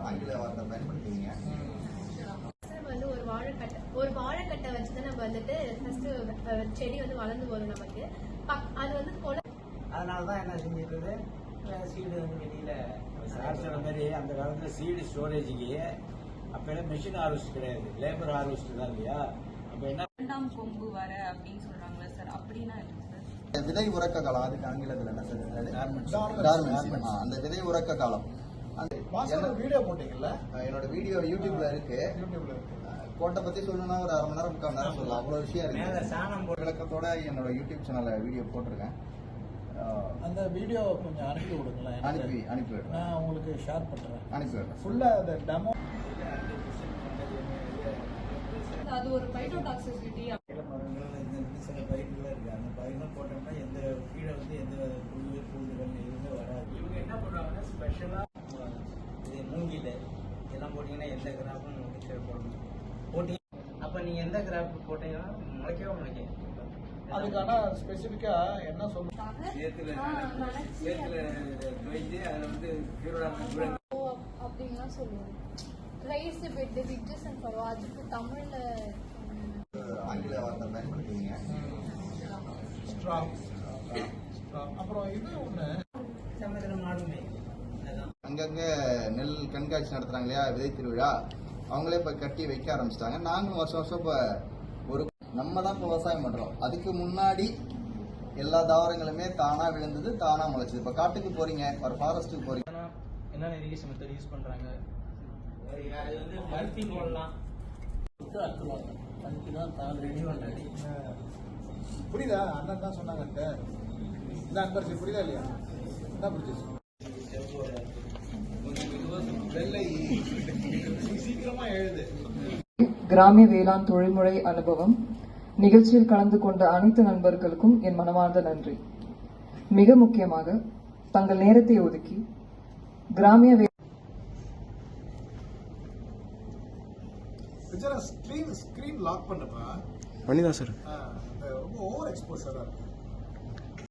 ஆங்கில வார்த்தை பயன்படுத்துவீங்க. வந்து ஒரு வாழைக்கட்டை வச்சுதான் நம்ம வந்துட்டு ஃபர்ஸ்ட் செடி வந்து வளர்ந்து வரும் நமக்கு. அது வந்து அதனாலதான் என்ன செஞ்சிருக்குது, சீடு வந்து வெளியில சொன்ன மாதிரி அந்த காலத்துல சீடு ஸ்டோரேஜுக்கு அப்ப மிஷின் ஹார்வெஸ்ட் கிடையாது, லேபர் ஹார்வெஸ்ட் தான் இல்லையா. அப்ப என்ன இரண்டாம் கொம்பு வர அப்படின்னு சொல்றாங்களா சார், அப்படின்னா விதை உறக்க காலம், அதுக்கு ஆங்கிலத்தில் என்ன சார்? அந்த விதை உறக்க காலம். வீடியோ போட்டீங்கல்ல, என்னோட வீடியோ யூடியூப்ல இருக்கு. கோட்டை பத்தி சொல்லணும்னா ஒரு 1/2 மணி நேரம் 3/4 நேரம் சொல்லலாம், அவ்வளவு விஷயம் இருக்கு. சாணம் விளக்கத்தோட என்னோட யூடியூப் சேனல்ல வீடியோ போட்டிருக்கேன். அந்த வீடியோ கொஞ்சம் அனுப்பி விடுங்களேன். அனுப்பி விடுறேன், நான் உங்களுக்கு ஷேர் பண்றேன். அனுப்பி விடுறேன். ஃபுல்லா அந்த டெமோ அது ஒரு பைட்டோடாக்சிசிட்டி. சில பயிர்கள் இருக்கு, அந்த பயிர்கள் போட்டோம்னா எந்த கீழே வந்து எந்த புழுவியல் பூண்டுகள் எதுவுமே வராது. இவங்க என்ன பண்ணுவாங்கன்னா ஸ்பெஷலா இது மூங்கில் இதெல்லாம் போட்டீங்கன்னா எந்த கிராப்பும் போடணும் போட்டீங்க. அப்ப நீங்க எந்த கிராப் போட்டீங்கன்னா முளைக்கவே முளைக்க. அதுக்கான ஸ்பெசிபிக்கா என்ன சொல்லுங்க, சேத்துல வைத்து அதுல வந்து அப்படின்னா சொல்லுவோம். ரைஸ் பெட் விட்ஜஸ் சொல்லுவோம். அதுக்கு தமிழ்ல ஆங்கில வார்த்தை பயன்படுத்துவீங்க. அப்புறம் இது ஒண்ணு சமதனம் ஆடுமே. அங்கங்க நெல் கண்காட்சி நடத்துறாங்க இல்லையா, விதை திருவிழா, அவங்களே இப்ப கட்டி வைக்க ஆரம்பிச்சிட்டாங்க. நாங்களும் வருஷம் வருஷம் இப்ப ஒரு நம்ம தான் இப்ப விவசாயம் பண்றோம். அதுக்கு முன்னாடி எல்லா தாவரங்களுமே தானா விழுந்தது, தானா முளைச்சது. இப்ப காட்டுக்கு போறீங்க, ஒரு ஃபாரஸ்ட்டுக்கு போறீங்க, என்னென்ன இரிகேஷன் மெத்தட் யூஸ் பண்றாங்க. அது வந்து பருத்தி போடலாம், புரியுதா? அண்ணன் தான் சொன்னாங்க. இந்த அன்பரிசி புரியுதா இல்லையா? என்ன புரிஞ்சிச்சு? வெள்ளை சீக்கிரமா எழுது. கிராமிய வேளாண் தொழில்முறை அனுபவம் நிகழ்ச்சியில் கலந்து கொண்ட அனைத்து நண்பர்களுக்கும் என் மனமார்ந்த நன்றி. மிக முக்கியமாக தங்கள் நேரத்தை ஒதுக்கி கிராமிய ஸ்கிரீன் லாக் பண்ணப்பா பண்ணிதான் சார். ரொம்ப ஓவர் எக்ஸ்போசரா இருக்கு.